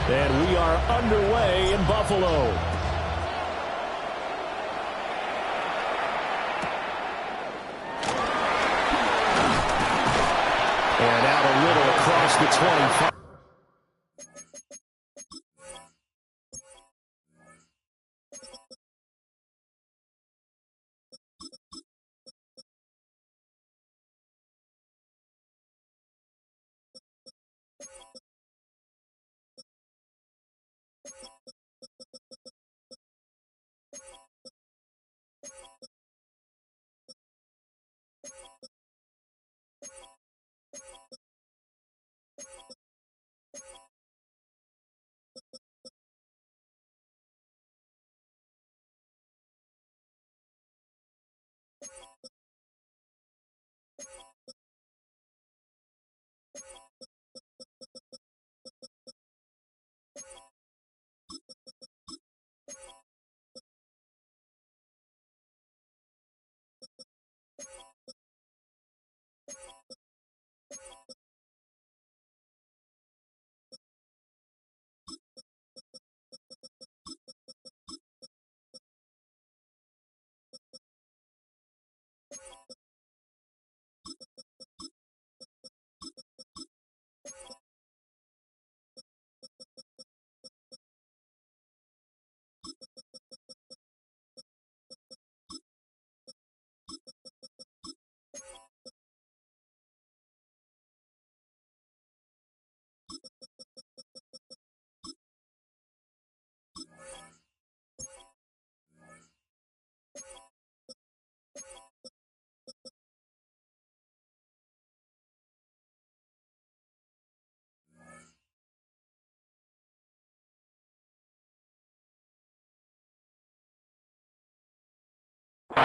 And we are underway in Buffalo. And out a little across the 25.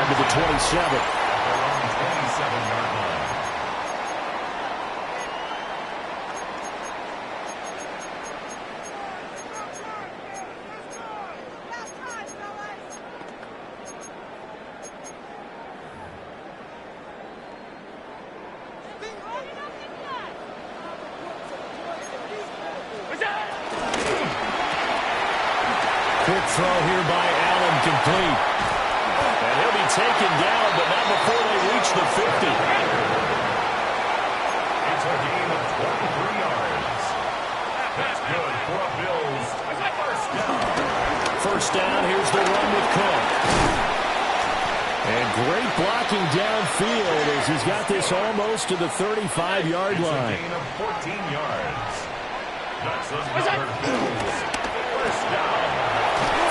To the 27. 27-yard line. Quick throw here by Allen, complete. And he'll be taken down, but not before they reach the 50. It's a gain of 23 yards. That's good for a Bills first down. First down, here's the run with Cook. And great blocking downfield as he's got this almost to the 35-yard line. It's a gain of 14 yards. That's another Bills first down.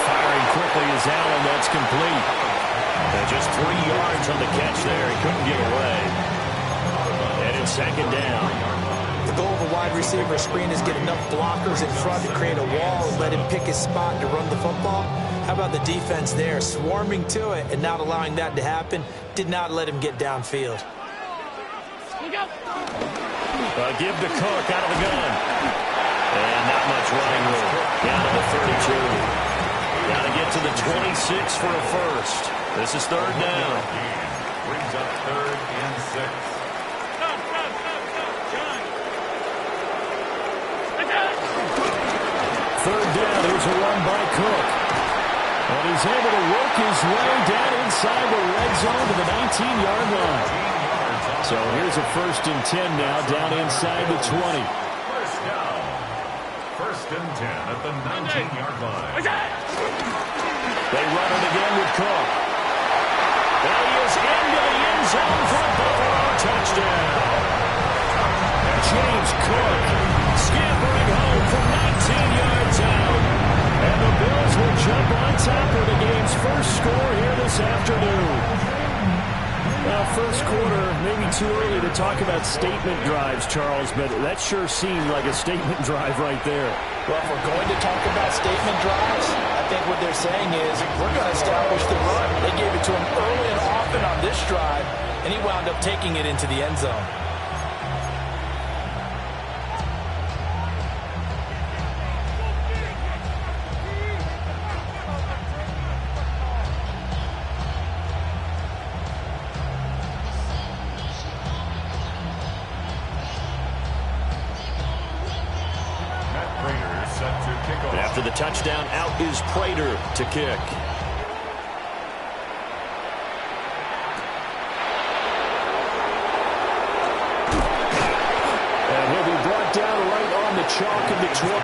Firing quickly is Allen, that's complete. And just 3 yards on the catch there. He couldn't get away. And it's second down. The goal of a wide receiver screen is get enough blockers in front to create a wall and let him pick his spot to run the football. How about the defense there, swarming to it and not allowing that to happen? Did not let him get downfield. Give to Cook out of the gun. And not much running room. Down to the 32. Got to get to the 26 for a first. This is third down. Brings up 3rd and 6. Third down. Here's a run by Cook. And he's able to work his way down inside the red zone to the 19-yard line. So here's a 1st and 10 now down inside the 20. First down. 1st and 10 at the 19-yard line. They run it again with Cook. And he is into the end zone for a Buffalo touchdown. And James Cook scampering home from 19 yards out. And the Bills will jump on top of the game's first score here this afternoon. Well, first quarter, maybe too early to talk about statement drives, Charles, but that sure seemed like a statement drive right there. Well, if we're going to talk about statement drives, I think what they're saying is we're going to establish the run. They gave it to him early and often on this drive, and he wound up taking it into the end zone. After the touchdown, out is Prater to kick. And he'll be brought down right on the chalk of the 20.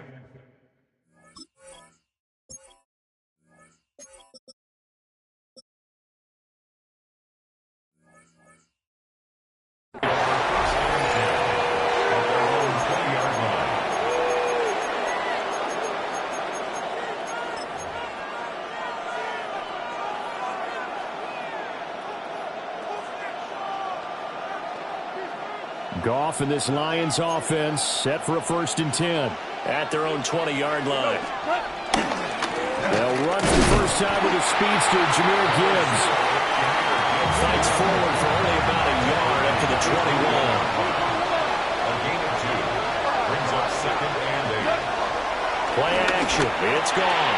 Goff and this Lions offense set for a 1st and 10 at their own 20-yard line. They'll run for the first time with a speedster, Jahmyr Gibbs. Fights forward for only about a yard up to the 21. A gain of 2. Brings up 2nd and 8. Play action. It's gone.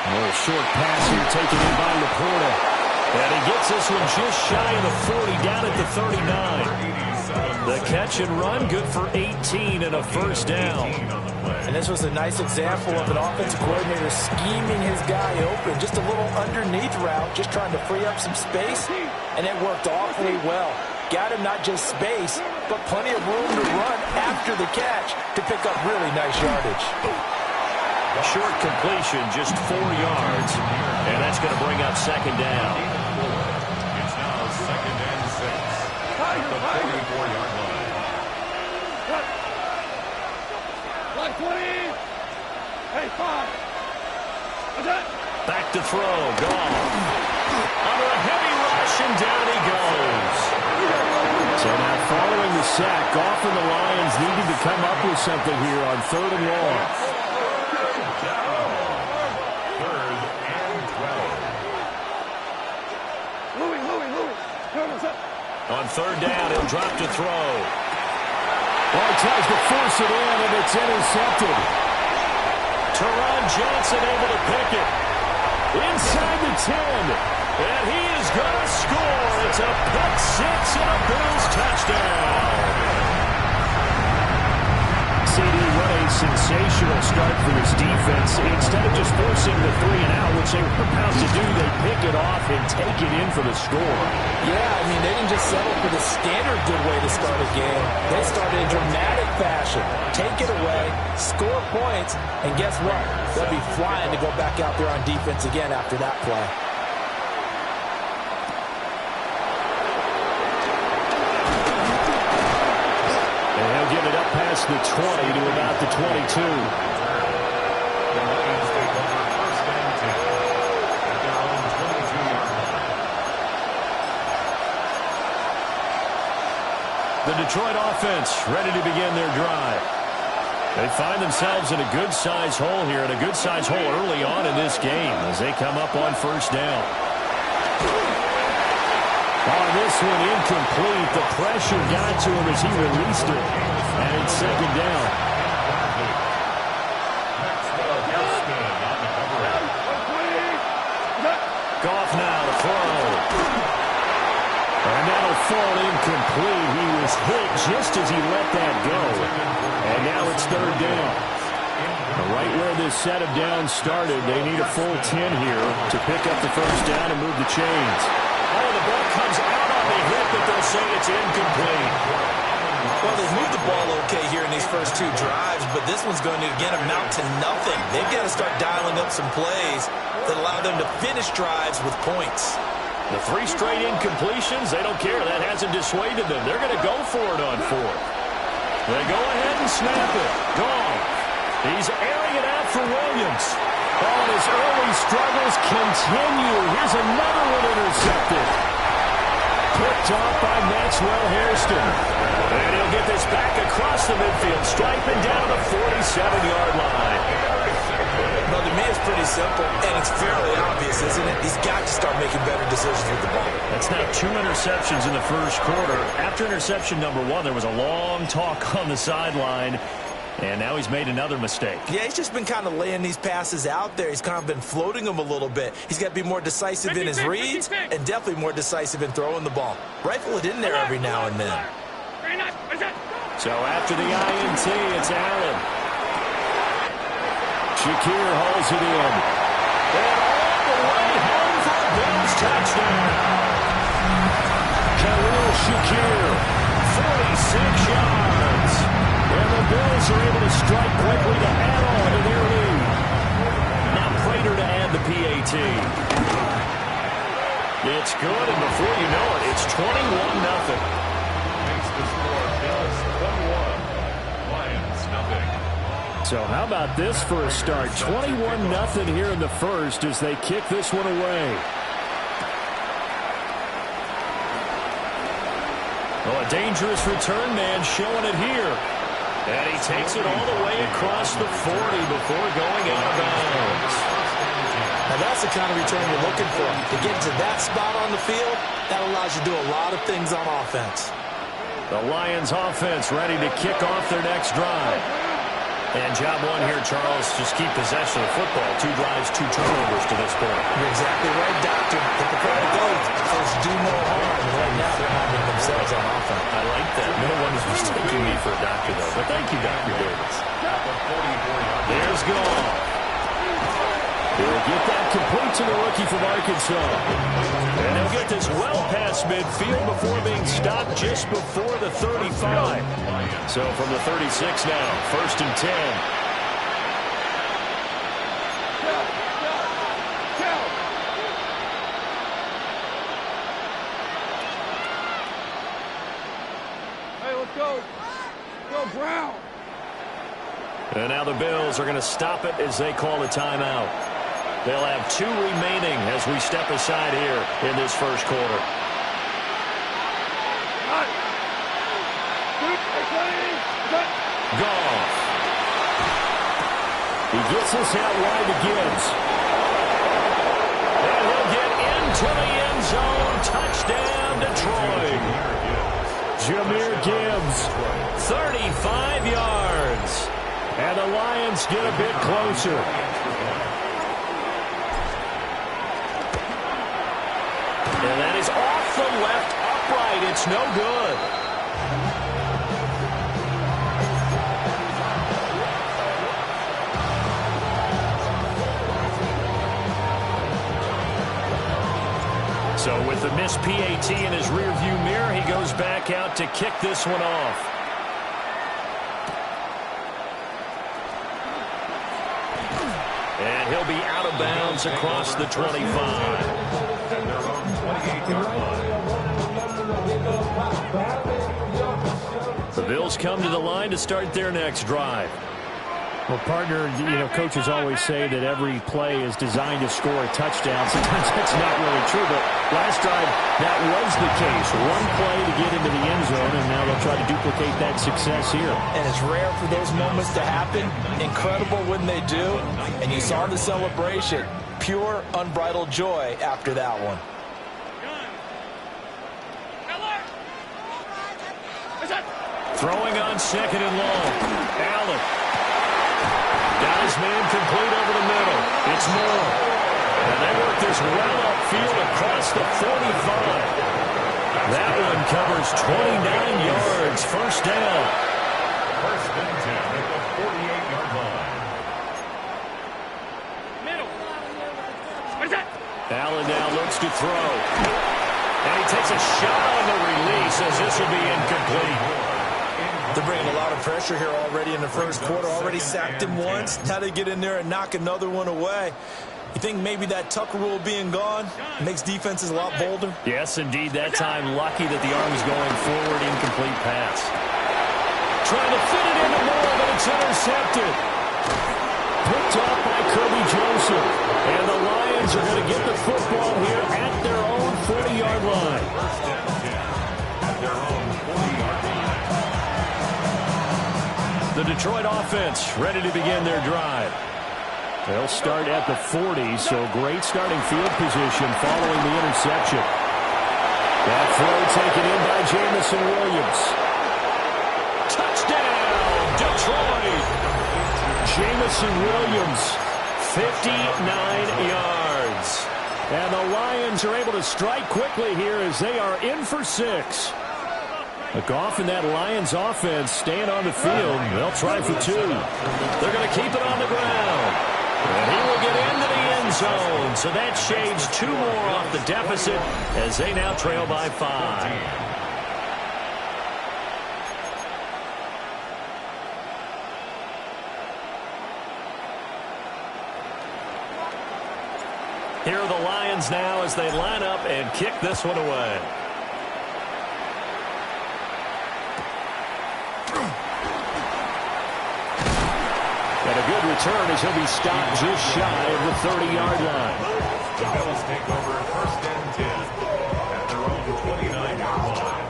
A little short pass here taken in by Laporta. And he gets this one just shy of the 40, down at the 39. The catch and run, good for 18 and a 1st down. And this was a nice example of an offensive coordinator scheming his guy open. Just a little underneath route, just trying to free up some space, and it worked awfully well. Got him not just space, but plenty of room to run after the catch to pick up really nice yardage. A short completion, just 4 yards, and that's going to bring up 2nd down. It's now 2nd and 6. At the 44-yard line. Back to throw, Goff. Under a heavy rush, and down he goes. So now following the sack, Goff and the Lions needing to come up with something here on 3rd and long. 3rd and 12. On 3rd down, he'll drop to throw. Well, he tries to force it in, and it's intercepted. Teron Johnson able to pick it. Inside the 10. And he is going to score. It's a pick 6 and a Bills touchdown. CD, what a sensational start for this defense. Instead of just forcing the 3 and out, which they were about to do, they pick it off and take it in for the score. Yeah, I mean, they didn't just settle for the standard good way to start a game. They started in dramatic fashion. Take it away, score points, and guess what? They'll be flying to go back out there on defense again after that play. And he'll give it up past the 20 to about the 22. The Detroit offense ready to begin their drive. They find themselves in a good-sized hole here, and a good-sized hole early on in this game as they come up on 1st down. Oh, this one incomplete. The pressure got to him as he released it. And it's 2nd down. Goff now to throw. And that'll fall incomplete. He was hit just as he let that go. And now it's 3rd down. Right where this set of downs started, they need a full 10 here to pick up the 1st down and move the chains. Oh, the ball comes out on the hit, but they'll say it's incomplete. Well, they've moved the ball okay here in these first 2 drives, but this one's going to, again, amount to nothing. They've got to start dialing up some plays that allow them to finish drives with points. The 3 straight incompletions, they don't care. That hasn't dissuaded them. They're going to go for it on 4th. They go ahead and snap it. Gone. He's airing it out for Williams. Oh, and his early struggles continue. Here's another one intercepted. Picked off by Maxwell Hairston. And he'll get this back across the midfield, striping down the 47-yard line. Well, to me, it's pretty simple, and it's fairly obvious, isn't it? He's got to start making better decisions with the ball. That's now 2 interceptions in the first quarter. After interception number 1, there was a long talk on the sideline, and now he's made another mistake. Yeah, he's just been kind of laying these passes out there. He's kind of been floating them a little bit. He's got to be more decisive in his reads and definitely more decisive in throwing the ball. Rifle it in there every now and then. So after the INT, it's Allen. Shakir hauls it in. And all the way home for a Bills touchdown. Khalil Shakir, 46 yards. And the Bills are able to strike quickly to add on to their lead. Now Prater to add the PAT. It's good, and before you know it, it's 21-0. Makes the score Bills 21, Lions nothing. So how about this for a start? 21-0 here in the first as they kick this one away. Oh, a dangerous return man showing it here. And he takes it all the way across the 40 before going out of bounds. Now that's the kind of return you're looking for. To get to that spot on the field, that allows you to do a lot of things on offense. The Lions offense ready to kick off their next drive. And job one here, Charles, just keep possession of the football. 2 drives, 2 turnovers to this point. You're exactly right, Doctor. Hippocratic oath. First, do no harm. And right now, they're harming themselves on offense. I like that. No one is mistaking me for a doctor, though. But thank you, Dr. Davis. There's Goff. He'll get that complete to the rookie from Arkansas. And he'll get this well past midfield before being stopped just before the 35. So from the 36 now, 1st and 10. Hey, let's go. Go, Brown. And now the Bills are going to stop it as they call a timeout. They'll have 2 remaining as we step aside here in this first quarter. Goff. He gets this out wide to Gibbs. And he'll get into the end zone. Touchdown, Detroit. Jahmyr Gibbs, 35 yards. And the Lions get a bit closer. And that is off the left upright. It's no good. So with the missed PAT in his rearview mirror, he goes back out to kick this one off. And he'll be out of bounds across the 25. The Bills come to the line to start their next drive. Well, partner, coaches always say that every play is designed to score a touchdown. Sometimes that's not really true, but last drive, that was the case. One play to get into the end zone, and now they'll try to duplicate that success here. And it's rare for those moments to happen. Incredible when they do. And you saw the celebration. Pure, unbridled joy after that one. Throwing on 2nd and long. Allen. Got his man complete over the middle. It's Moore. And they work this well upfield across the 45. That one covers 29 yards. First down. 1st and 10 at the 48-yard line. Middle. What is that? Allen now looks to throw. And he takes a shot on the release as this will be incomplete. They're bringing a lot of pressure here already in the first quarter. Already sacked him once. Now they get in there and knock another one away. You think maybe that Tucker rule being gone makes defenses a lot bolder? Yes, indeed. That time, lucky that the arm was going forward. Incomplete pass. Trying to fit it into Moore, but it's intercepted. Picked up by Kirby Joseph. And the Lions are going to get the football here at their own 40-yard line. At their own 40-yard line. The Detroit offense ready to begin their drive. They'll start at the 40, so great starting field position following the interception. That throw taken in by Jamison Williams. Touchdown, Detroit! Jamison Williams, 59 yards. And the Lions are able to strike quickly here as they are in for 6. Goff and that Lions offense staying on the field. They'll try for 2. They're going to keep it on the ground. And he will get into the end zone. So that shaves 2 more off the deficit as they now trail by 5. Here are the Lions now as they line up and kick this one away. And a good return as he'll be stopped just shy of the 30-yard line. The Bills take over 1st and 10 at their own 29-yard line.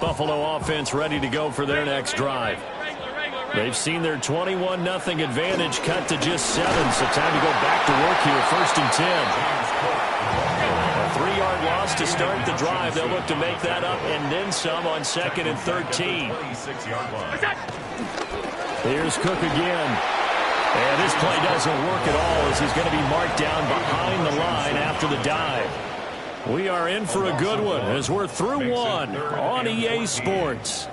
Buffalo offense ready to go for their next drive. They've seen their 21-0 advantage cut to just 7, so time to go back to work here. 1st and 10. A 3-yard loss to start the drive. They'll look to make that up and then some on 2nd and 13. Here's Cook again. And this play doesn't work at all as he's going to be marked down behind the line after the dive. We are in for a good one as we're through one on EA Sports.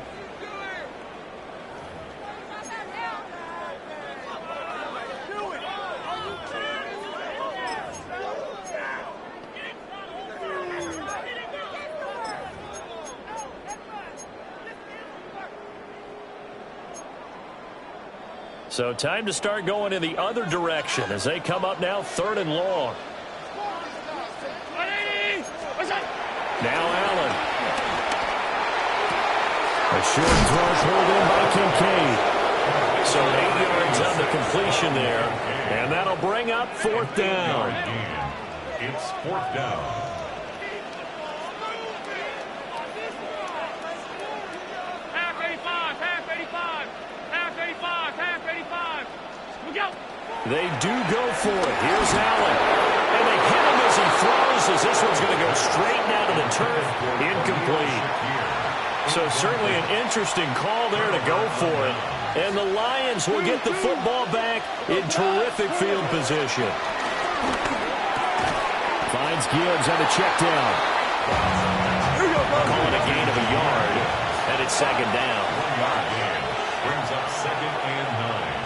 So time to start going in the other direction as they come up now 3rd and long. Now Allen. A short throw pulled in by Kincaid. So 8 yards on the completion there. And that'll bring up 4th down. It's 4th down. Half 85, half 85, half 85, half 85. We go. They do go for it. Here's Allen. And they hit him as he throws, as this one's going to go straight down to the turf. Incomplete. So certainly an interesting call there to go for it. And the Lions will get the football back in terrific field position. Finds Gibbs on the check down. Calling a gain of a yard. And it's 2nd down. 1 yard gain. Brings up 2nd and 9.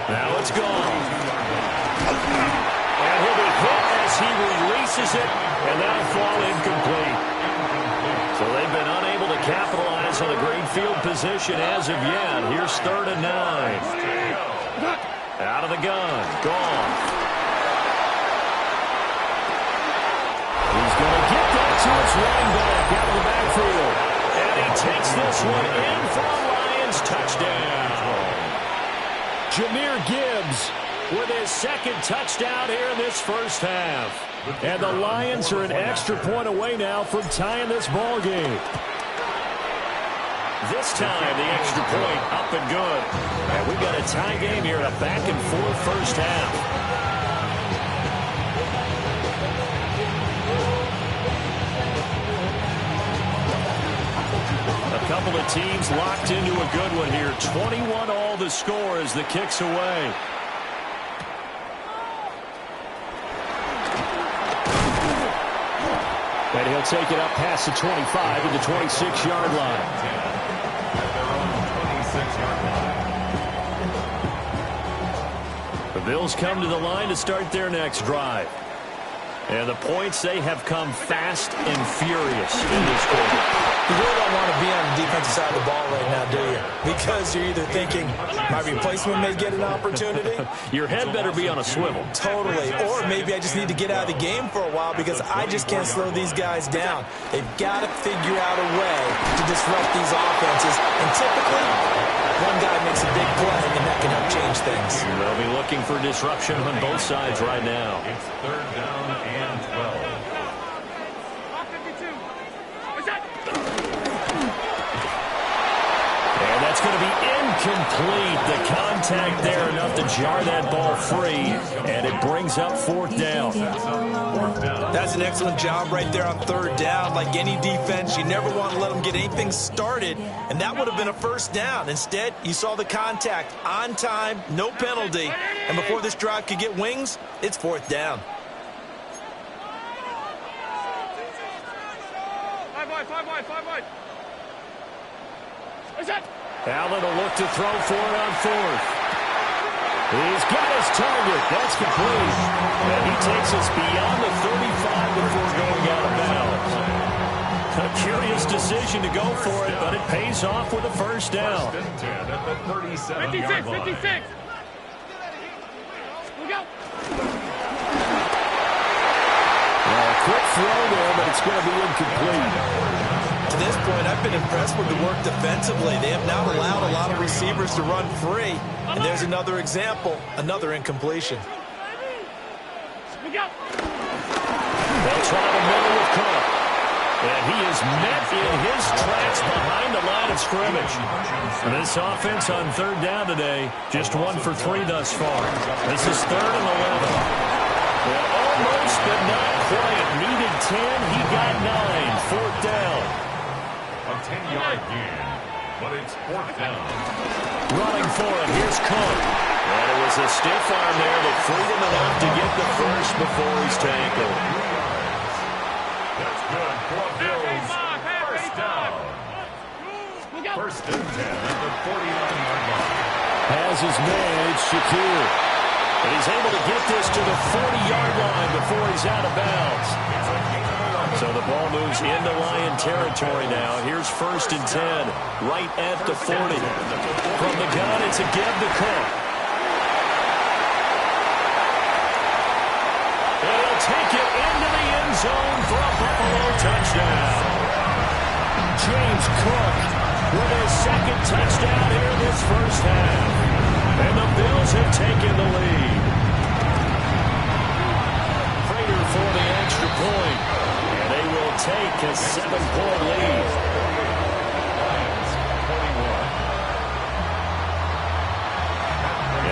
Now it's gone. And he'll be hit as he releases it, and that'll fall incomplete. So they've been unable to capitalize on a great field position as of yet. Here's 3rd and 9. Out of the gun. Gone. He's going to get that to his running back out of the backfield. And he takes this one in for a Lions touchdown. Jahmyr Gibbs with his 2nd touchdown here in this 1st half. And the Lions are an extra point away now from tying this ball game. This time, the extra point up and good. And we've got a tie game here in a back-and-forth 1st half. A couple of teams locked into a good one here. 21 all the score as the kick's away. And he'll take it up past the 25 to the 26-yard line. The Bills come to the line to start their next drive. And the points, they have come fast and furious in this quarter. You really don't want to be on the defensive side of the ball right now, do you? Because you're either thinking my replacement may get an opportunity. Your head better be on a swivel. Totally. Or maybe I just need to get out of the game for a while because I just can't slow these guys down. They've got to figure out a way to disrupt these offenses. And typically, one guy makes a big play, and that can help change things. They'll be looking for disruption on both sides right now. It's 3rd down and 12. And that's going to be incomplete. The contact there enough to jar that ball free. And it brings up 4th down. That's an excellent job right there on 3rd down. Like any defense, you never want to let them get anything started. And that would have been a 1st down. Instead, you saw the contact on time, no penalty. And before this drive could get wings, it's 4th down. 5 wide, 5 wide, 5 wide. Allen will look to throw for it on fourth. He's got his target. That's complete. And he takes us beyond the 35 before going out of bounds. A curious decision to go for it, but it pays off with a first down. First and 10 at the 37-yard line. 56. We go. A quick throw there, but it's going to be incomplete. To this point, I've been impressed with the work defensively. They have not allowed a lot of receivers to run free. And there's another example, another incompletion. We go. They'll try the middle with Cook. And he is met in his tracks behind the line of scrimmage. And this offense on third down today, just 1 for 3 thus far. This is 3rd and 11. Well, almost, but not quite. Needed 10, he got 9. 4th down. A 10-yard gain, but it's 4th down. Running for it, here's Cook. And it was a stiff arm there that freed him enough to get the first before he's tackled. That's good for Bills. First down. We go. First and 10 at the 49-yard line. Has his man, it's Shakir. And he's able to get this to the 40-yard line before he's out of bounds. So the ball moves into Lion territory now. Here's 1st and 10, right at the 40. From the gun, it's a give to Cook. And he'll take it into the end zone for a Buffalo touchdown. James Cook with his 2nd touchdown here this first half. And the Bills have taken the lead. Prater for the extra point. And they will take a 7-point lead.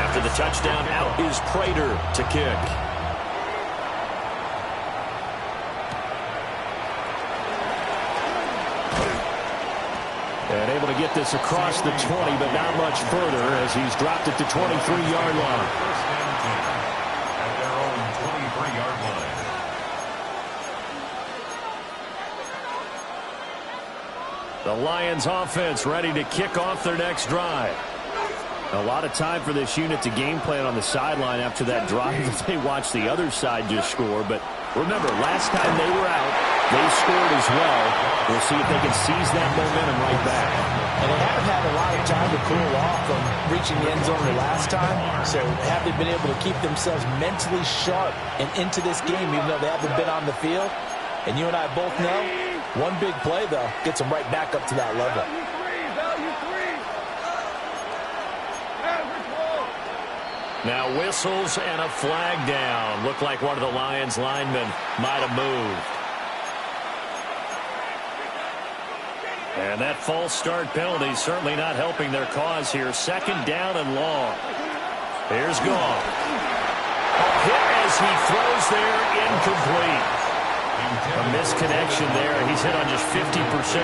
After the touchdown, out is Prater to kick. And able to get this across the 20, but not much further as he's dropped at the 23-yard line. First and 10 at their own 23-yard line. The Lions offense ready to kick off their next drive. A lot of time for this unit to game plan on the sideline after that drive that they watched the other side just score. But remember, last time they were out, they scored as well. We'll see if they can seize that momentum right back. And they haven't had a lot of time to cool off from reaching the end zone the last time. So have they been able to keep themselves mentally sharp and into this game even though they haven't been on the field? And you and I both know, one big play, though, gets them right back up to that level. Now whistles and a flag down. Looked like one of the Lions linemen might have moved. And that false start penalty certainly not helping their cause here. 2nd down and long. Here's Goff. A hit as he throws there, incomplete. A misconnection there. He's hit on just 50%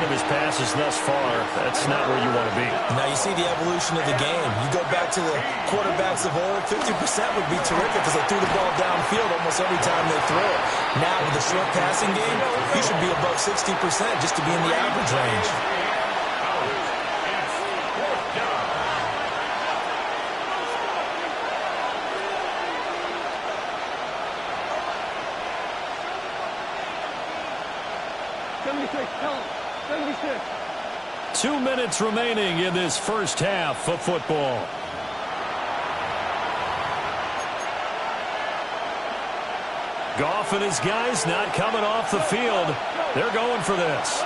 of his passes thus far. That's not where you want to be. Now you see the evolution of the game. You go back to the quarterbacks of old, 50% would be terrific because they threw the ball downfield almost every time they throw it. Now with the short passing game, you should be above 60% just to be in the average range. Tell him. 76. 2 minutes remaining in this first half of football. Goff and his guys not coming off the field. They're going for this.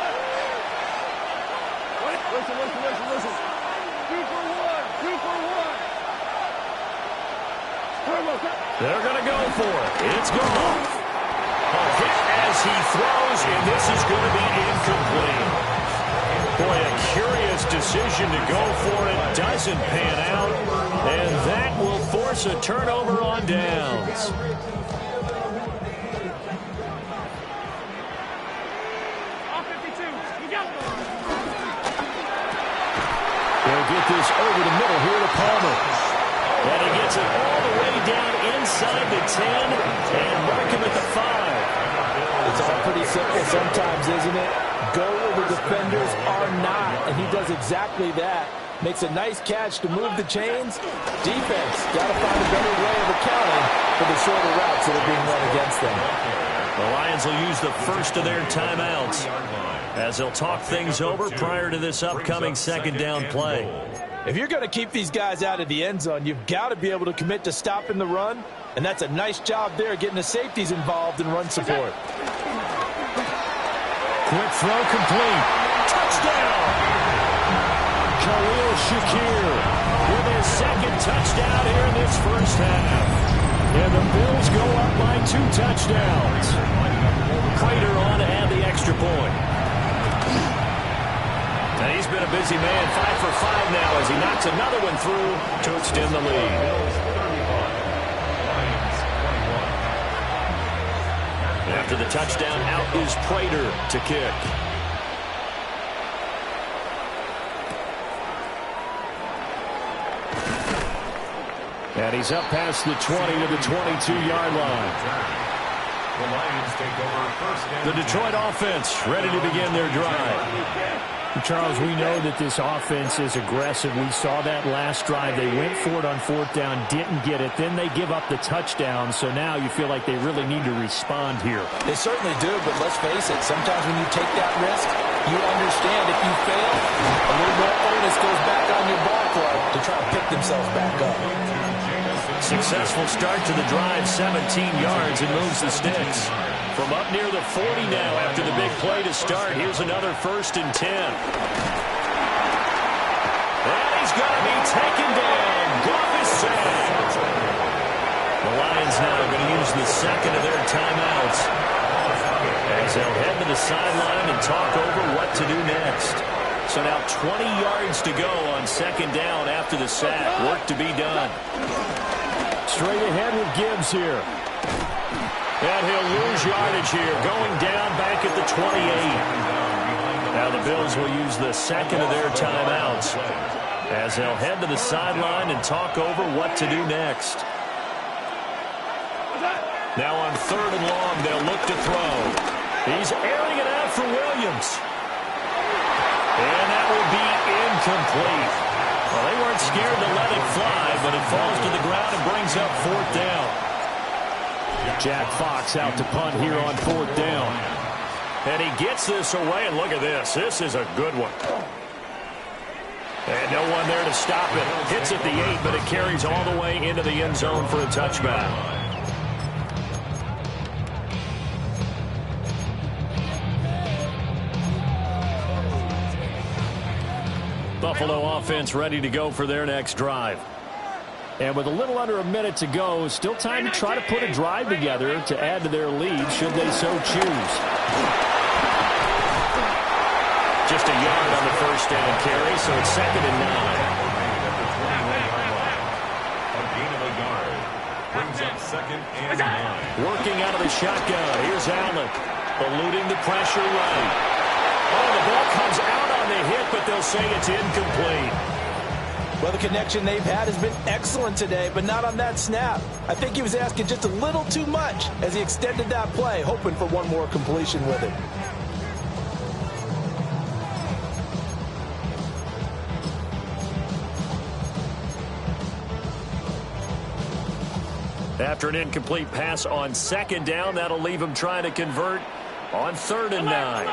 Listen. 2 for 1. 2 for 1. They're going to go for it. It's Goff. A hit as he throws, and this is going to be incomplete. Boy, a curious decision to go for it. Doesn't pan out, and that will force a turnover on downs. They'll get this over the middle here to Palmer. And he gets it all the way down inside the 10 and mark him at the 5. It's all pretty simple sometimes, isn't it? go where the defenders are not, and he does exactly that. Makes a nice catch to move the chains. Defense got to find a better way of accounting for the shorter routes that are being run against them. The Lions will use the first of their timeouts as they'll talk things over prior to this upcoming second down play. If you're going to keep these guys out of the end zone, you've got to be able to commit to stopping the run, and that's a nice job there getting the safeties involved in run support. Quick throw complete. Touchdown! Khalil Shakir with his second touchdown here in this first half. And the Bills go up by 2 touchdowns. Prater on to add the extra point. And he's been a busy man, 5 for 5 now as he knocks another one through to extend the lead. After the touchdown, out is Prater to kick. And he's up past the 20 to the 22-yard line. The Lions take over first down. The Detroit offense ready to begin their drive. Charles, we know that this offense is aggressive. We saw that last drive. They went for it on 4th down, didn't get it. Then they give up the touchdown. So now you feel like they really need to respond here. They certainly do, but let's face it. Sometimes when you take that risk, you understand if you fail, a little more onus goes back on your ball club to try to pick themselves back up. Successful start to the drive, 17 yards, and moves the sticks. From up near the 40 now after the big play to start. Here's another 1st and 10. And he's going to be taken down. Goff is sacked. The Lions now are going to use the second of their timeouts as they'll head to the sideline and talk over what to do next. So now 20 yards to go on 2nd down after the sack. Work to be done. Straight ahead with Gibbs here. And he'll lose yardage here, going down back at the 28. Now the Bills will use the second of their timeouts as they'll head to the sideline and talk over what to do next. Now on 3rd and long, they'll look to throw. He's airing it out for Williams. And that will be incomplete. Well, they weren't scared to let it fly, but it falls to the ground and brings up 4th down. Jack Fox out to punt here on 4th down. And he gets this away, and look at this. This is a good one. And no one there to stop it. Hits at the 8, but it carries all the way into the end zone for a touchback. Buffalo offense ready to go for their next drive. And with a little under a minute to go, still time to try to put a drive together to add to their lead should they so choose. Just a yard on the 1st down carry, so it's 2nd and 9. A gain of a yard. Brings up 2nd and 9. Working out of the shotgun. Here's Allen. Eluding the pressure right. Oh, the ball comes out on the hit, but they'll say it's incomplete. Well, the connection they've had has been excellent today, but not on that snap. I think he was asking just a little too much as he extended that play, hoping for one more completion with it. After an incomplete pass on 2nd down, that'll leave him trying to convert on 3rd and 9.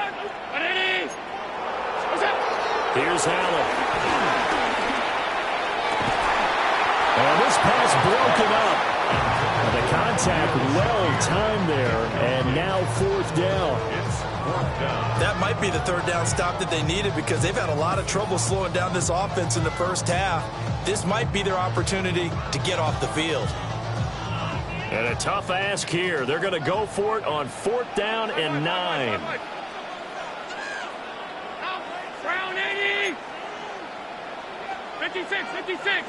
Here's Allen. And this pass broken up. And the contact well-timed there, and now 4th down. That might be the 3rd down stop that they needed because they've had a lot of trouble slowing down this offense in the first half. This might be their opportunity to get off the field. And a tough ask here. They're going to go for it on 4th down and 9. Brown 80. 56, 56.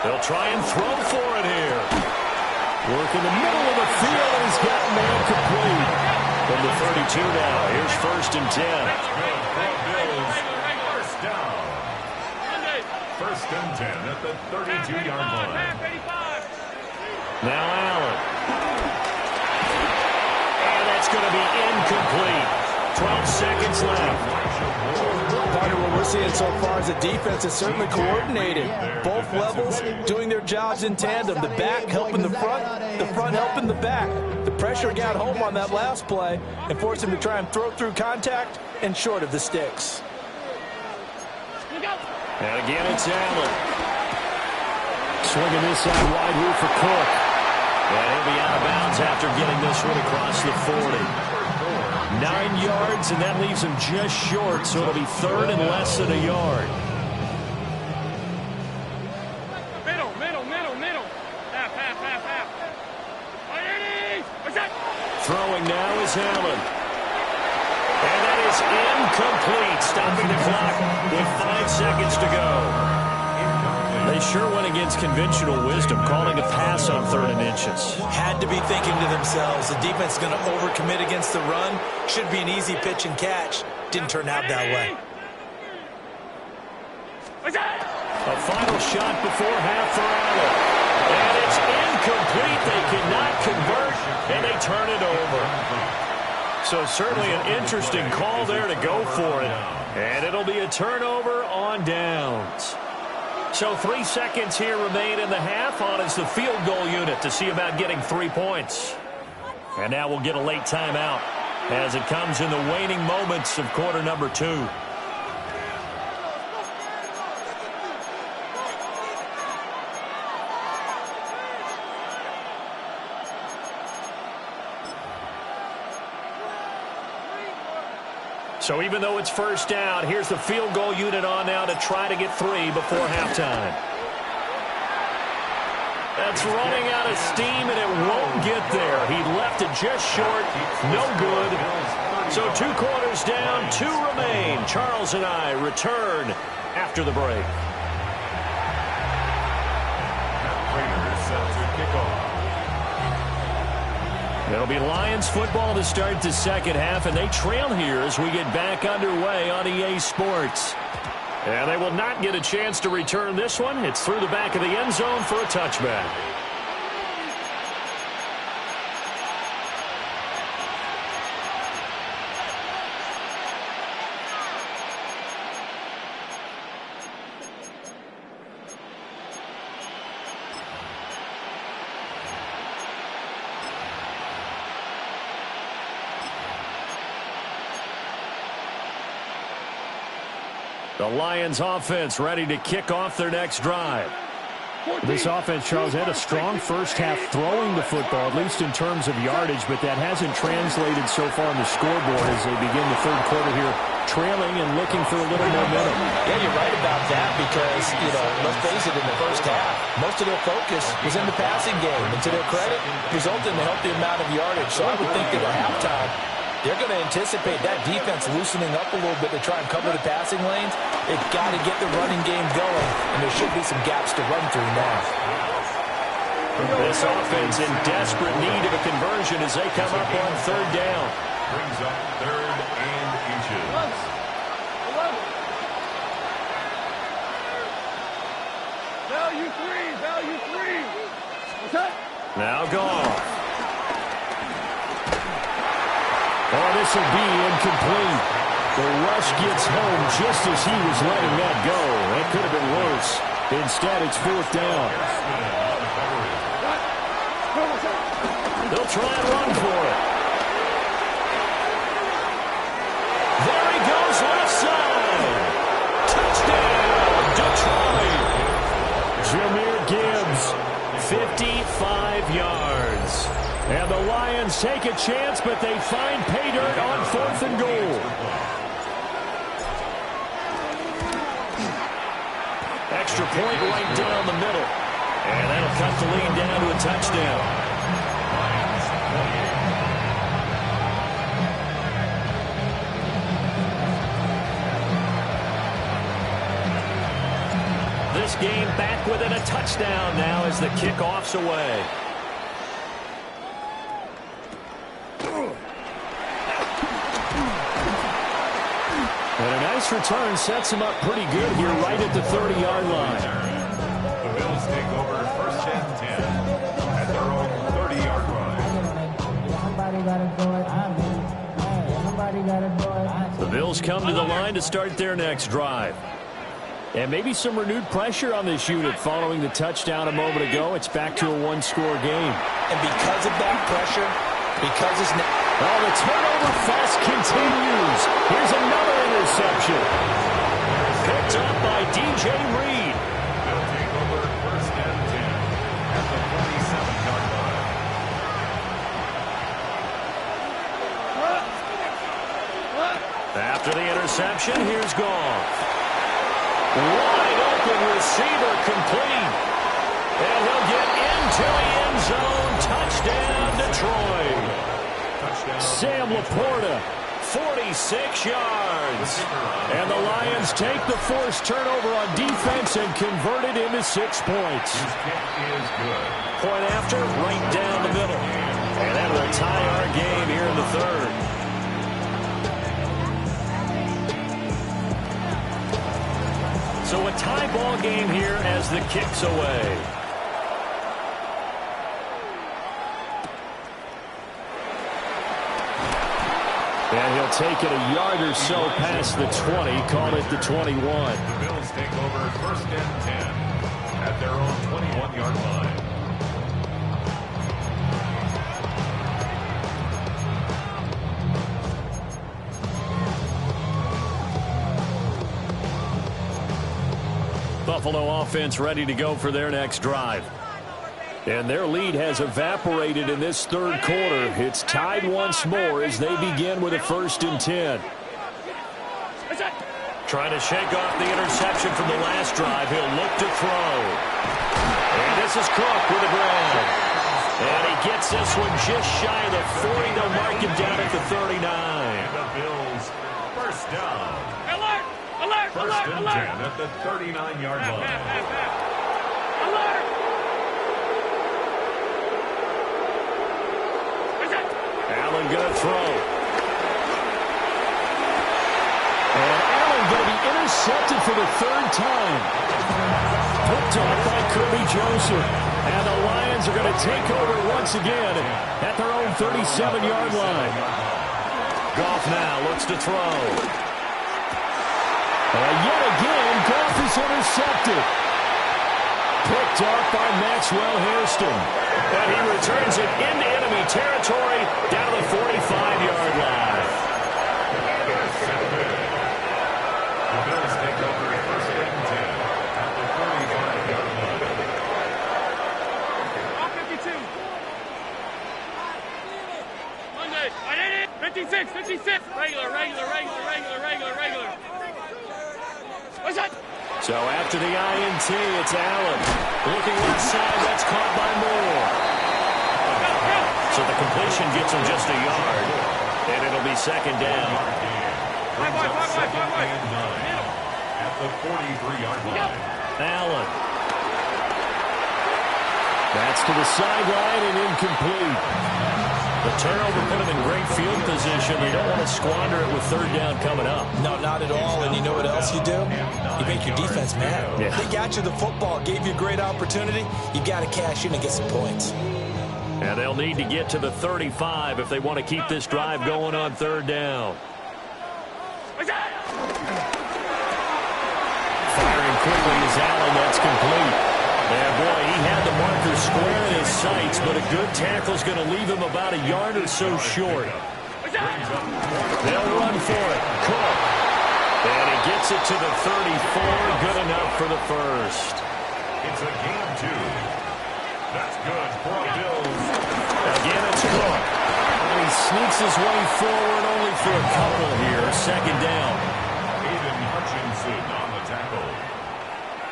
They'll try and throw for it here. Work in the middle of the field, and he's got man complete. From the 32 now, here's 1st and 10. First down. 1st and 10 at the 32-yard line. Now Allen. That's going to be incomplete. 12 seconds left. Part of what we're seeing so far is the defense is certainly coordinated. Both levels doing their jobs in tandem. The back helping the front helping the back. The pressure got home on that last play and forced him to try and throw through contact and short of the sticks. And again, it's Allen. Swinging this out wide route for Cook. And he'll be out of bounds after getting this one across the 40. 9 yards, and that leaves him just short, so it'll be third and less than a yard. Middle. Half. Throwing now is Allen. And that is incomplete, stopping the clock with 5 seconds to go. They sure went against conventional wisdom, calling a pass on 3rd and inches. Had to be thinking to themselves, the defense is going to overcommit against the run. Should be an easy pitch and catch. Didn't turn out that way. A final shot before half for Allen. And it's incomplete. They cannot convert, and they turn it over. So certainly an interesting call there to go for it. And it'll be a turnover on downs. So 3 seconds here remain in the half. On is the field goal unit to see about getting 3 points. And now we'll get a late timeout as it comes in the waning moments of quarter number 2. So even though it's first down, here's the field goal unit on now to try to get 3 before halftime. That's running out of steam, and it won't get there. He left it just short. No good. So 2 quarters down, 2 remain. Charles and I return after the break. Raiders set to kick off. It'll be Lions football to start the second half, and they trail here as we get back underway on EA Sports. And they will not get a chance to return this one. It's through the back of the end zone for a touchback. The Lions offense ready to kick off their next drive. This offense, Charles, had a strong first half throwing the football, at least in terms of yardage, but that hasn't translated so far on the scoreboard as they begin the third quarter here, trailing and looking for a little momentum. Yeah, you're right about that because, let's face it, in the first half, most of their focus was in the passing game. And to their credit, resulted in a healthy amount of yardage. So I would think that at halftime, they're going to anticipate that defense loosening up a little bit to try and cover the passing lanes. They've got to get the running game going, and there should be some gaps to run through now. This offense in desperate need of a conversion as they come up on third down. Brings up 3rd and inches. Value three. What's that? Now gone. Oh, this will be incomplete. The rush gets home just as he was letting that go. That could have been worse. Instead, it's 4th down. They'll try and run for it. There he goes, left side. Touchdown, Detroit. Jahmyr Gibbs, 55 yards. And the Lions take a chance, but they find pay dirt on 4th and goal. Extra point right down the middle. And that'll cut the lead down to a touchdown. This game back within a touchdown now as the kickoff's away. And a nice return sets him up pretty good here right at the 30-yard line. The Bills take over 1st and 10 at their own 30-yard line. The Bills come to the line to start their next drive. And maybe some renewed pressure on this unit following the touchdown a moment ago. It's back to a one-score game. And because of that pressure, because it's now... Oh, the turnover fest continues. Here's another interception. Picked up by DJ Reed. They'll take over first and 10 at the 47-yard line. After the interception, here's Goff. Wide open receiver complete. And he'll get into the end zone. Touchdown, Detroit. Touchdown. Sam Laporta, 46 yards. And the Lions take the forced turnover on defense and convert it into 6 points. His kick is good. Point after, right down the middle. And that will tie our game here in the third. So a tie ball game here as the kick's away. And he'll take it a yard or so past the 20, call it the 21. The Bills take over first and 10 at their own 21-yard line. Buffalo offense ready to go for their next drive. And their lead has evaporated in this third quarter. It's tied once more as they begin with a first and 10. Trying to shake off the interception from the last drive. He'll look to throw. And this is Cook with a grab. And he gets this one just shy of the 40. They'll mark him down at the 39. And the Bills first down. Alert! Alert! First Alert! and Alert! 10 at the 39-yard line. Alert! Allen going to throw. And Allen going to be intercepted for the third time. Picked off by Kirby Joseph. And the Lions are going to take over once again at their own 37-yard line. Goff now looks to throw. Yet again, Goff is intercepted. Picked off by Maxwell Hairston. And he returns it into enemy territory down to the 45-yard line. The Bills take over first and 10 at the 45-yard line. All 52. Monday. 56. 56. Regular. What's that? So after the INT, it's Allen. Looking left side, that's caught by Moore. So the completion gets him just a yard, and it'll be second down. Brings up second and 9 at the 43-yard line. Allen. That's to the sideline and incomplete. The turnover put him in great field position. You don't want to squander it with third down coming up. No, not at all. And you know what else you do? You make your defense mad. Yeah. They got you the football, gave you a great opportunity. You got to cash in and get some points. And they'll need to get to the 35 if they want to keep this drive going on third down. Firing quickly is Allen. That's complete. And boy, he had the marker square in his sights, but a good tackle is going to leave him about a yard or so short. They'll run for it. Cook. And he gets it to the 34. Good enough for the first. It's a gain of 2. That's good for the Bills. Again, it's Cook. And he sneaks his way forward only for a couple here. Second down. Aiden Hutchinson on the tackle.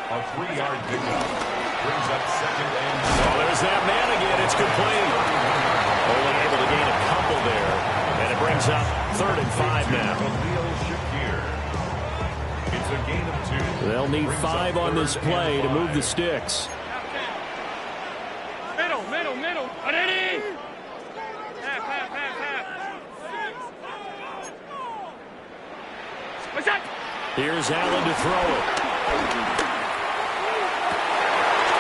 A 3-yard pickup. Brings up second and 7. Oh, there's that man again. It's complete. Only able to gain a couple there. And it brings up third and 5 now. It's a gain of 2. They'll need 5 on this play to move the sticks. Middle. Ready? Half. What's that? Here's Allen to throw it.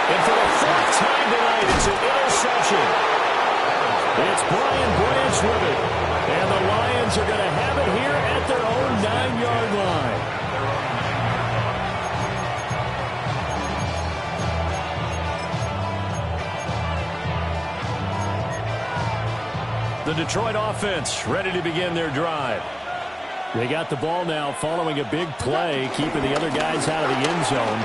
And for the fourth time tonight, it's an interception. It's Brian Branch with it. And the Lions are going to have it here The Detroit offense ready to begin their drive. They got the ball now following a big play, keeping the other guys out of the end zone.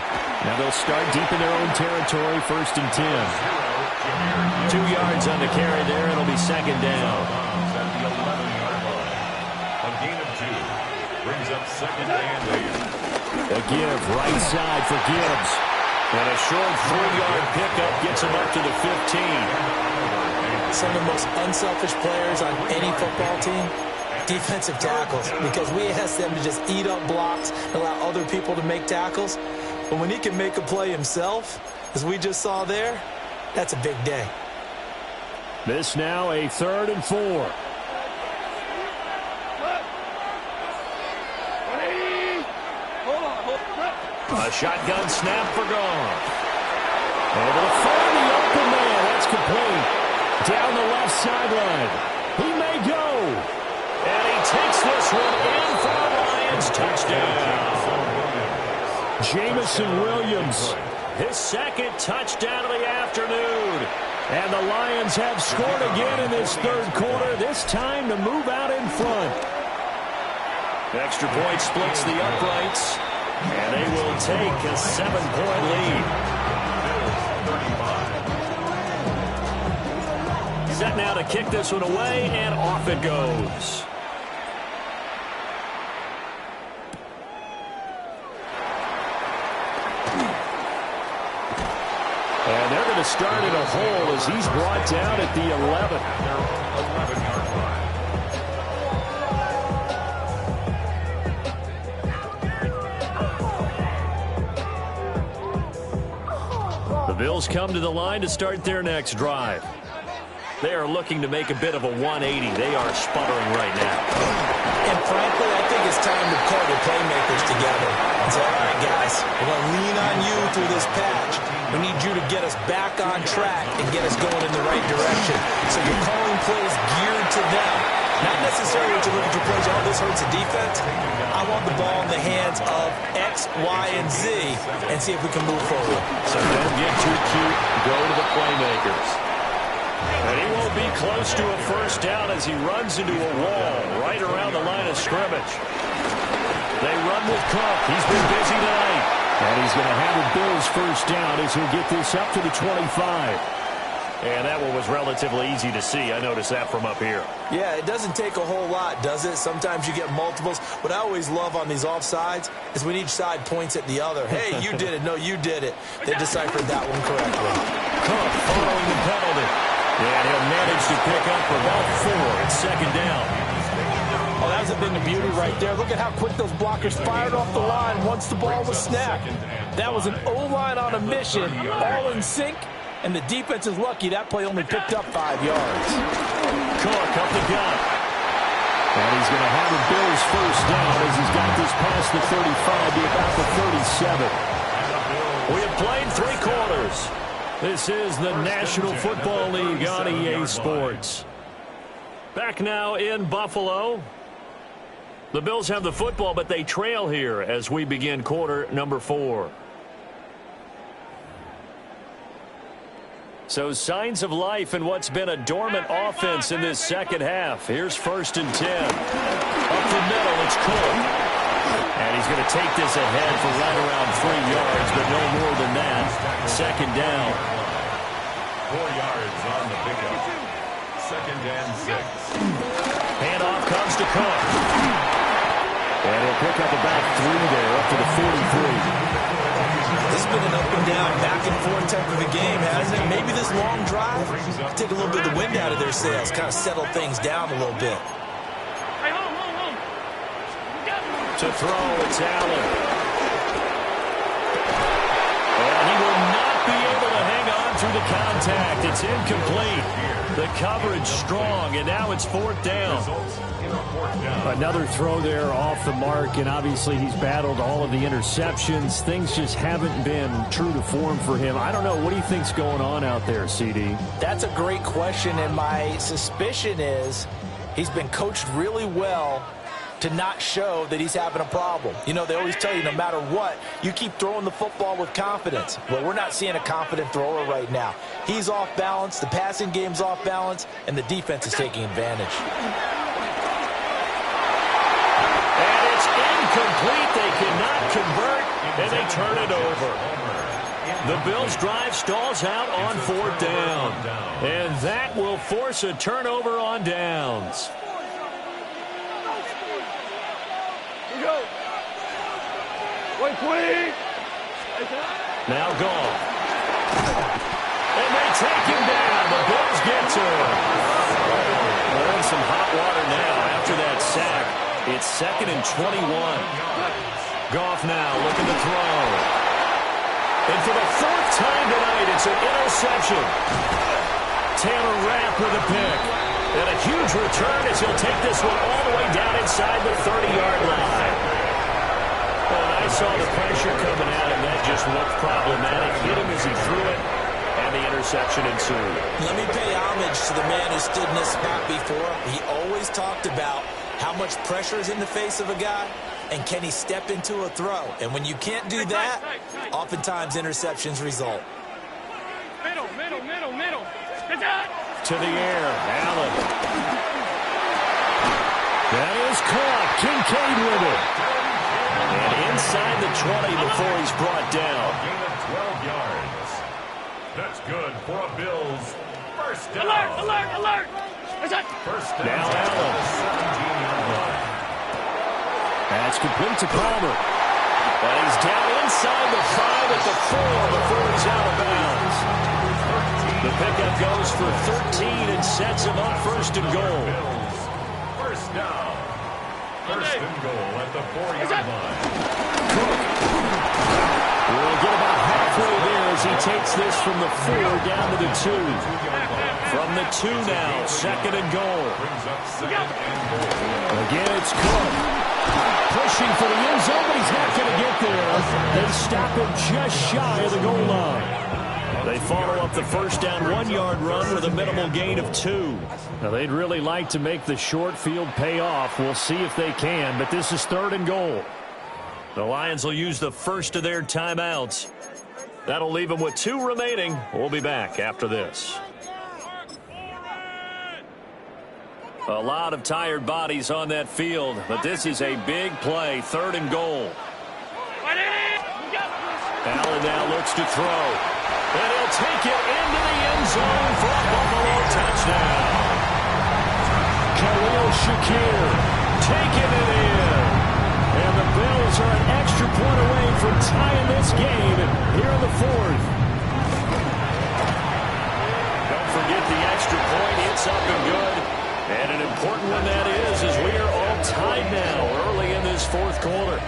Now they'll start deep in their own territory, 1st and 10. 2 yards on the carry there. It'll be 2nd down. A gain of 2 brings up 2nd and 8. A give right side for Gibbs. And a short 3-yard pickup gets him up to the 15. Some of the most unselfish players on any football team, defensive tackles, because we ask them to just eat up blocks, allow other people to make tackles. But when he can make a play himself, as we just saw there, that's a big day. This now a 3rd and 4. A shotgun snap for Goff. Able to find the open man. That's complete. Down the left sideline. He may go. And he takes this one in for the Lions. Touchdown. Jamison Williams. His 2nd touchdown of the afternoon. And the Lions have scored again in this 3rd quarter, this time to move out in front. Extra point splits the uprights. And they will take a 7-point lead. Set now to kick this one away, and off it goes. And they're going to start in a hole as he's brought down at the 11. 11-yard line. The Bills come to the line to start their next drive. They are looking to make a bit of a 180. They are sputtering right now. And frankly, I think it's time to call the playmakers together and say, all right, guys, we're going to lean on you through this patch. We need you to get us back on track and get us going in the right direction. So you're calling plays geared to them. Not necessarily to look at your plays, oh, this hurts the defense. I want the ball in the hands of X, Y, and Z and see if we can move forward. So don't get too cute. Go to the playmakers. And he won't be close to a 1st down as he runs into a wall right around the line of scrimmage. They run with Cook. He's been busy tonight. And he's going to have a Bills 1st down as he'll get this up to the 25. And that one was relatively easy to see. I noticed that from up here. Yeah, it doesn't take a whole lot, does it? Sometimes you get multiples. What I always love on these offsides is when each side points at the other. Hey, you did it. No, you did it. They deciphered that one correctly. Cook following the penalty. And he'll manage to pick up about 4. It's 2nd down. Oh, that was a thing of beauty right there. Look at how quick those blockers fired off the line once the ball was snapped. That was an O-line on a mission, all in sync. And the defense is lucky that play only picked up 5 yards. Cook up the gut. And he's going to have a Bills 1st down as he's got this past the 35 to about the 37. We have played 3 quarters. This is the National Football League on EA Sports. Back now in Buffalo. The Bills have the football, but they trail here as we begin quarter number 4. So signs of life in what's been a dormant offense in this 2nd half. Here's 1st and 10. Up the middle, it's Cook. And he's going to take this ahead for right around 3 yards, but no more than that. 2nd down. 4 yards on the pickup. 2nd and 6. Handoff comes to Cook. And he'll pick up about 3 there, up to the 43. This has been an up and down, back and forth type of a game, hasn't it? Maybe this long drive take a little bit of the wind out of their sails, kind of settle things down a little bit. Hey, home. To throw, it's Allen. And he will not be able to hang on through the contact. It's incomplete. The coverage strong, and now it's 4th down. Another throw there off the mark, and obviously he's battled all of the interceptions. Things just haven't been true to form for him. I don't know. What do you think's going on out there, CD? That's a great question, and my suspicion is he's been coached really well to not show that he's having a problem. You know, they always tell you no matter what, you keep throwing the football with confidence. Well, we're not seeing a confident thrower right now. He's off balance, the passing game's off balance, and the defense is taking advantage. And it's incomplete. They cannot convert, and they turn it over. The Bills' drive stalls out on 4th down. And that will force a turnover on downs. Now gone. And they take him down. The Bills get to him. They're in some hot water now after that sack. It's 2nd and 21. Goff now looking to throw. And for the 4th time tonight, it's an interception. Taylor Rapp with a pick. And a huge return as he'll take this one all the way down inside the 30-yard line. Well, I saw the pressure coming at him. That just looked problematic. Hit him as he threw it, and the interception ensued. Let me pay homage to the man who stood in this spot before. He always talked about how much pressure is in the face of a guy, and can he step into a throw? And when you can't do that, oftentimes interceptions result. Middle. To the air, Allen. That is caught. Kincaid with it. And inside the 20 before he's brought down. Gain of 12 yards. That's good for a Bills first down. Alert! First down. Now Allen. 17-yard line. That's complete to Palmer. And he's down inside the 5 at the 4 before he's out of bounds. The pickup goes for 13 and sets him up 1st and goal. Bills first down. First and goal at the 4-yard line. We'll get about halfway there as he takes this from the 4 down to the 2. From the 2 now, 2nd and goal. Brings up 2nd and goal. Again, it's Cook. Pushing for the end zone, but he's not going to get there. They stop him just shy of the goal line. They follow up the first down 1-yard run with a minimal gain of 2. Now, they'd really like to make the short field pay off. We'll see if they can, but this is 3rd and goal. The Lions will use the first of their timeouts. That'll leave them with 2 remaining. We'll be back after this. A lot of tired bodies on that field, but this is a big play, 3rd and goal. Allen now looks to throw. And he'll take it into the end zone for a Buffalo touchdown. Khalil Shakir taking it in. And the Bills are an extra point away from tying this game here in the 4th. Don't forget the extra point. It's up and good. And an important one that is, as we are all tied now early in this 4th quarter.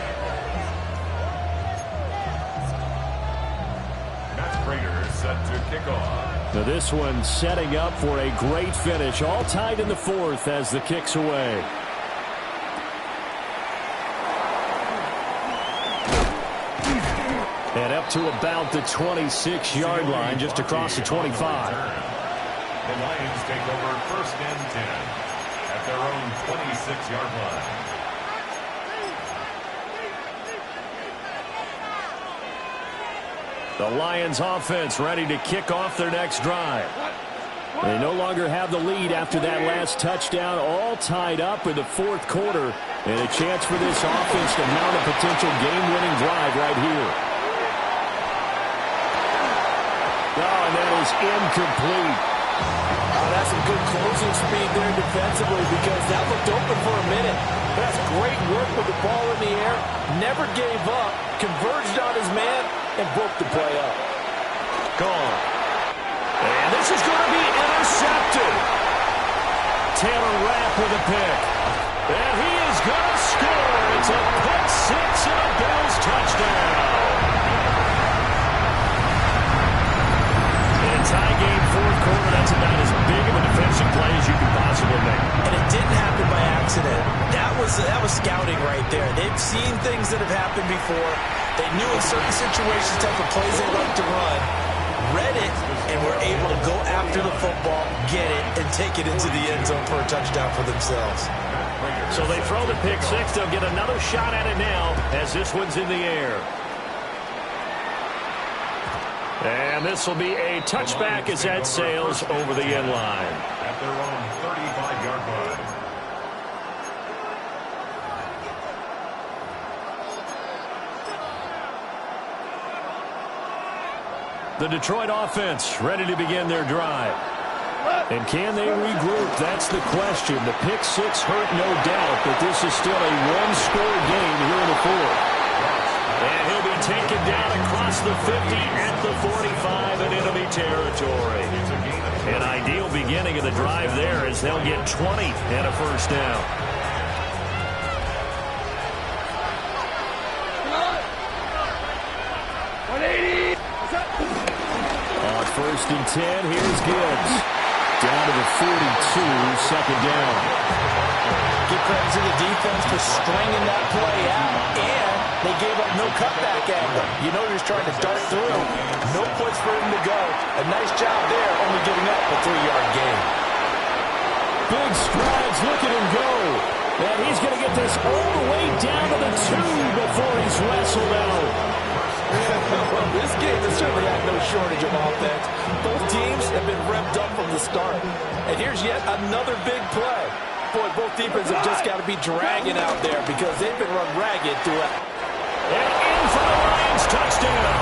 Set to kick off. Now this one setting up for a great finish. All tied in the 4th as the kick's away. And up to about the 26-yard line, just across the 25. The Lions take over 1st and 10 at their own 26-yard line. The Lions offense ready to kick off their next drive. They no longer have the lead after that last touchdown, all tied up in the 4th quarter, and a chance for this offense to mount a potential game-winning drive right here. Oh, and that is incomplete. Oh, that's some good closing speed there defensively because that looked open for a minute. That's great work with the ball in the air. Never gave up, converged on his man, and broke the play up. Gone. And this is going to be intercepted. Taylor Rapp with a pick. And he is going to score. It's a pick 6 and a Bills touchdown. In a tie game 4th quarter, that's about as big of a defensive play as you can possibly make. And it didn't happen by accident. That was scouting right there. They've seen things that have happened before. They knew in certain situations type of plays they like to run, read it, and were able to go after the football, get it, and take it into the end zone for a touchdown for themselves. So they throw the pick six. They'll get another shot at it now as this one's in the air. And this will be a touchback as that sails over the end line. At their own 35-yard line. The Detroit offense ready to begin their drive. And can they regroup? That's the question. The pick six hurt, no doubt, but this is still a one-score game here in the fourth. And he'll be taken down across the 50 at the 45 in enemy territory. An ideal beginning of the drive there as they'll get 20 and a first down. On first and 10, here's Gibbs. Down to the 42, second down. Give credit to the defense for stringing that play out, and they gave up no cutback angle. You know he was trying to dart through. No place for him to go. A nice job there, only giving up a 3-yard gain. Big strides, look at him go. And he's going to get this all the way down to the 2 before he's wrestled out. Well, this game has certainly had no shortage of offense. Both teams have been revved up from the start. And here's yet another big play. Boy, both defenses have just got to be dragging out there because they've been run ragged throughout. And in for the Lions, touchdown.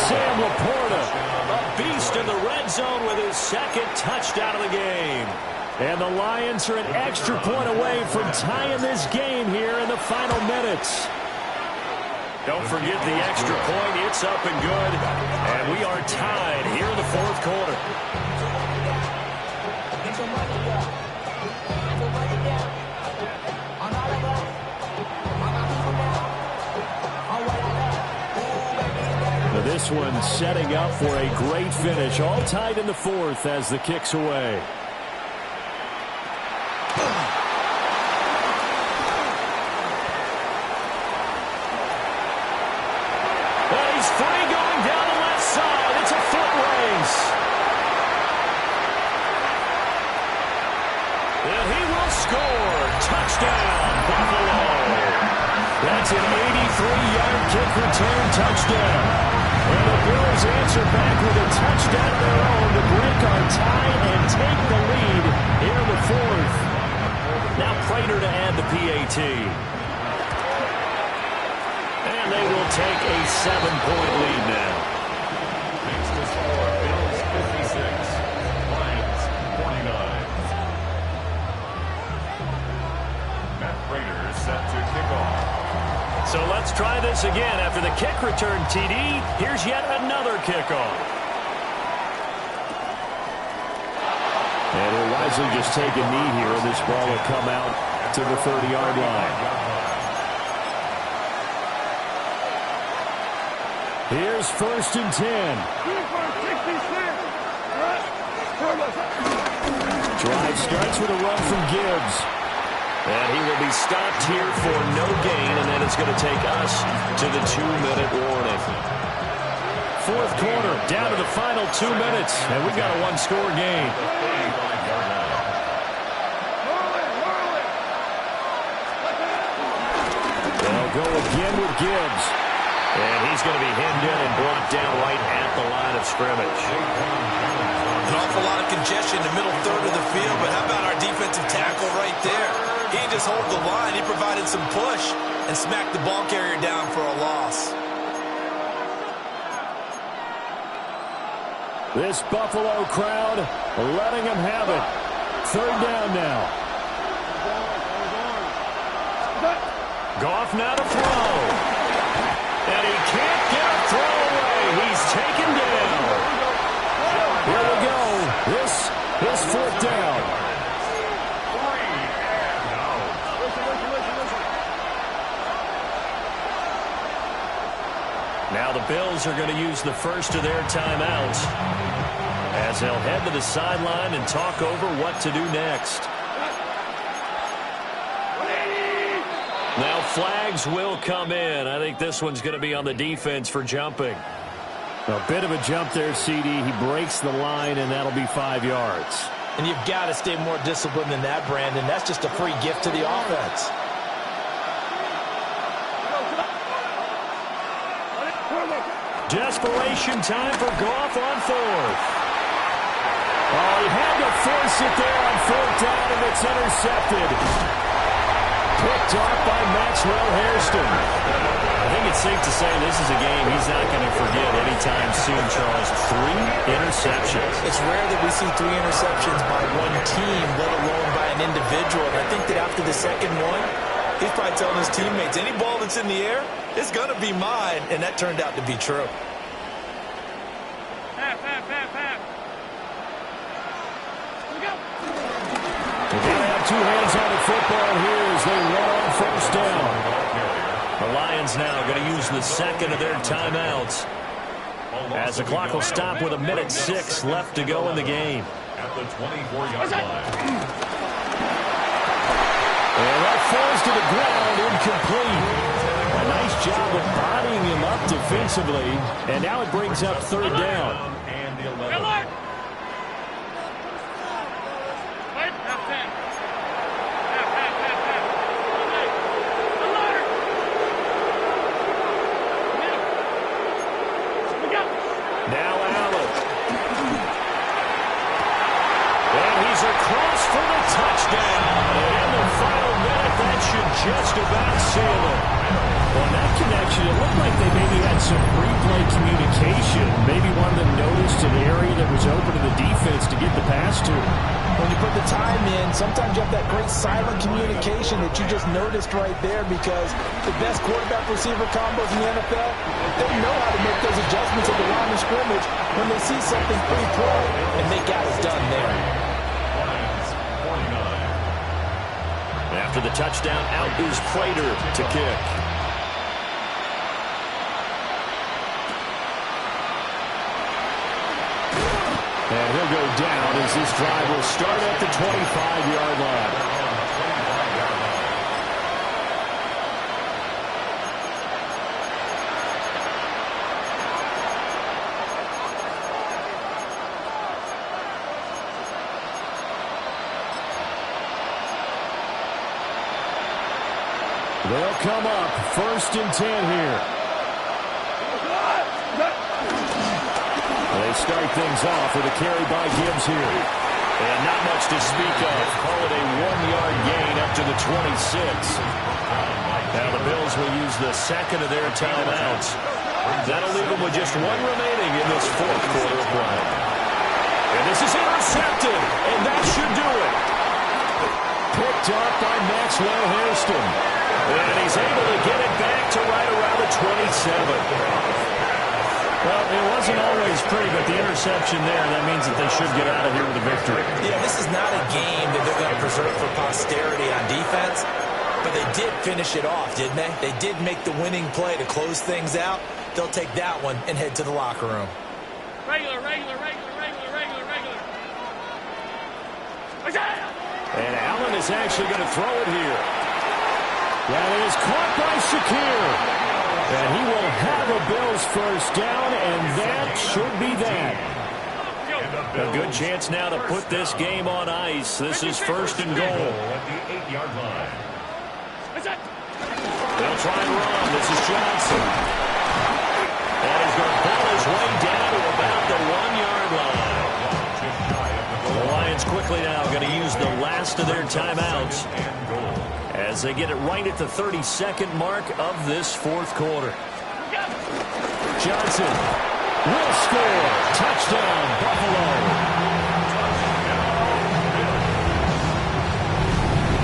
Sam Laporta, a beast in the red zone with his second touchdown of the game. And the Lions are an extra point away from tying this game here in the final minutes. Don't forget the extra point. It's up and good. And we are tied here in the fourth quarter. Now this one setting up for a great finish. All tied in the fourth as the kick's away. That's an 83-yard kick return touchdown. And the Bills answer back with a touchdown of their own to break our tie and take the lead here in the fourth. Now Prater to add the PAT. And they will take a 7-point lead now. Makes the score Bills 56, Lions 49. Matt Prater set to kick off. So let's try this again. After the kick return TD, here's yet another kickoff. And he'll wisely just take a knee here, and this ball will come out to the 30-yard line. Here's first and 10. Drive starts with a run from Gibbs. And he will be stopped here for no gain, and then it's going to take us to the 2-minute warning. Fourth quarter, down to the final 2 minutes, and we've got a one-score game. They'll go again with Gibbs. And he's going to be hemmed in and brought down right at the line of scrimmage. An awful lot of congestion in the middle third of the field, but how about our defensive tackle right there? He just hold the line. He provided some push and smacked the ball carrier down for a loss. This Buffalo crowd letting him have it. Third down now. Goff now to throw. And he can't get a throw away. He's taken down. Here we go. This is fourth down. Now the Bills are going to use the first of their timeouts as they'll head to the sideline and talk over what to do next. Now flags will come in. I think this one's going to be on the defense for jumping. A bit of a jump there, CD. He breaks the line, and that'll be 5 yards. And you've got to stay more disciplined than that, Brandon. That's just a free gift to the offense. Desperation time for Goff on fourth. Oh, he had to force it there on fourth down, and it's intercepted. Picked off by Maxwell Hairston. I think it's safe to say this is a game he's not going to forget anytime soon, Charles. 3 interceptions. It's rare that we see 3 interceptions by one team, let alone by an individual. And I think that after the second one, he's probably telling his teammates, any ball that's in the air, it's going to be mine. And that turned out to be true. Half. Here we go. They're going to have 2 hands on the football here as they run on first down. The Lions now going to use the second of their timeouts, as the clock will stop with 1:06 left to go in the game. At the 24-yard line. And that falls to the ground, incomplete. A nice job of bodying him up defensively, and now it brings up third down. And the 11. Alert! Wait, half. Half. Alert! Here we go. Now Allen. And he's across for the touchdown. And the final minute, that should just about seal it. On that connection, it looked like they maybe had some replay communication. Maybe one of them noticed an area that was open to the defense to get the pass to. When you put the time in, sometimes you have that great silent communication that you just noticed right there, because the best quarterback-receiver combos in the NFL, they know how to make those adjustments at the line of scrimmage when they see something pretty poor, and they got it done there. After the touchdown, out is Prater to kick. And he'll go down as this drive will start at the 25-yard line. They'll come up 1st and 10 here. They start things off with a carry by Gibbs here. And not much to speak of. Call it a 1-yard gain up to the 26. Now the Bills will use the second of their timeouts. That'll leave them with just 1 remaining in this 4th quarter of play. And this is intercepted, and that should do it. Picked up by Maxwell Hairston. And he's able to get it back to right around the 27. Well, it wasn't always pretty, but the interception there, that means that they should get out of here with a victory. Yeah, this is not a game that they're going to preserve for posterity on defense, but they did finish it off, didn't they? They did make the winning play to close things out. They'll take that one and head to the locker room. Regular. And Allen is actually going to throw it here. That is caught by Shakir. And he will have a Bills first down, and that should be that. A good chance now to put this game on ice. This is 1st and goal. At the 8-yard line. They'll try and run. This is Johnson. And he's going to ball his way down to about the 1-yard line. The Lions quickly now going to use the last of their timeouts as they get it right at the 32nd mark of this 4th quarter. Johnson will score. Touchdown, Buffalo.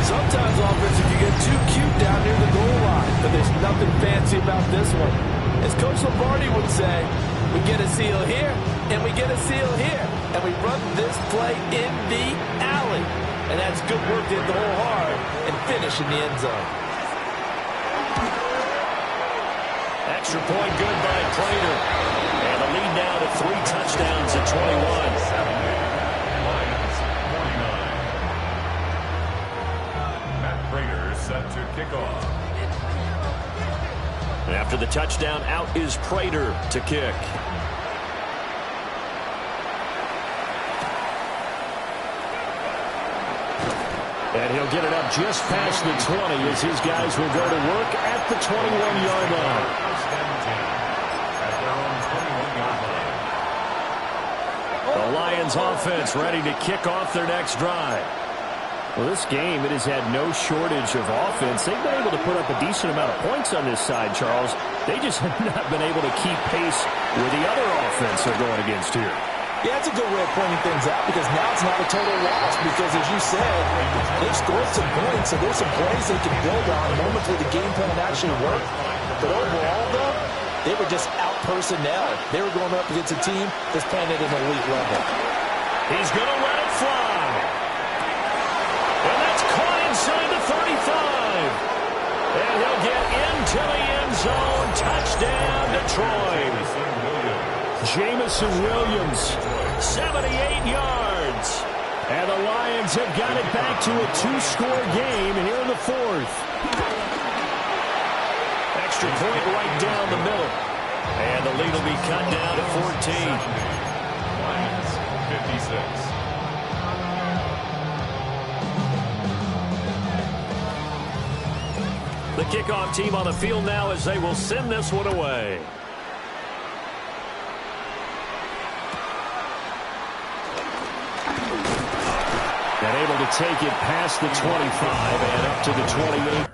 Sometimes offense, if you get too cute down near the goal line, but there's nothing fancy about this one. As Coach Lombardi would say, we get a seal here, and we get a seal here, and we run this play in the alley. And that's good work to hit the hole hard and finish in the end zone. Extra point good by Prater. And the lead now to 3 touchdowns at 21. Lions 49. Matt Prater set to kick off. After the touchdown, out is Prater to kick. And he'll get it up just past the 20 as his guys will go to work at the 21-yard line. At their own 21-yard line. The Lions offense ready to kick off their next drive. Well, this game, it has had no shortage of offense. They've been able to put up a decent amount of points on this side, Charles. They just have not been able to keep pace with the other offense they're going against here. Yeah, that's a good way of pointing things out because now it's not a total loss because, as you said, they've scored some points, so there's some plays they can build on moments where the game plan actually worked. But overall, though, they were just out-personnel. They were going up against a team that's playing at an elite level. He's going to let it fly. And that's caught inside the 35. And he'll get into the end zone. Touchdown, Detroit. Jamison Williams, 78 yards. And the Lions have got it back to a two-score game here in the fourth. Extra point right down the middle. And the lead will be cut down to 14. Lions, 56. The kickoff team on the field now as they will send this one away. And able to take it past the 25 and up to the 28.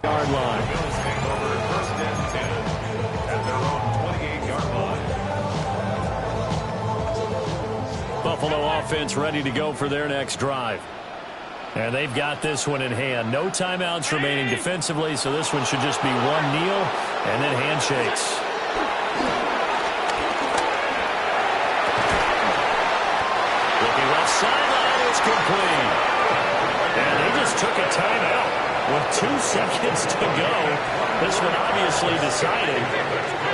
Yard line. Bills take over first and 10 at their own 28-yard line. Buffalo offense ready to go for their next drive. And they've got this one in hand. No timeouts remaining defensively, so this one should just be one kneel and then handshakes. Looking left sideline, it's complete. And they just took a timeout. With 2 seconds to go, this one obviously decided.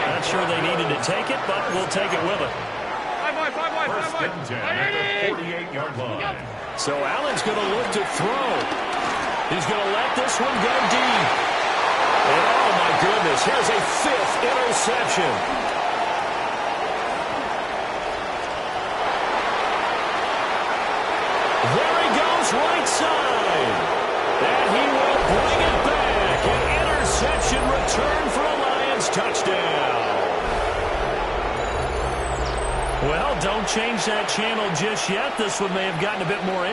Not sure they needed to take it, but we'll take it with it. First and 10 at the 48-yard line. So Allen's going to look to throw. He's going to let this one go deep. And oh my goodness, here's a 5th interception. There he goes, right side. And he will bring it back. An interception return for a Lions touchdown. Well, don't change that channel just yet. This one may have gotten a bit more interesting.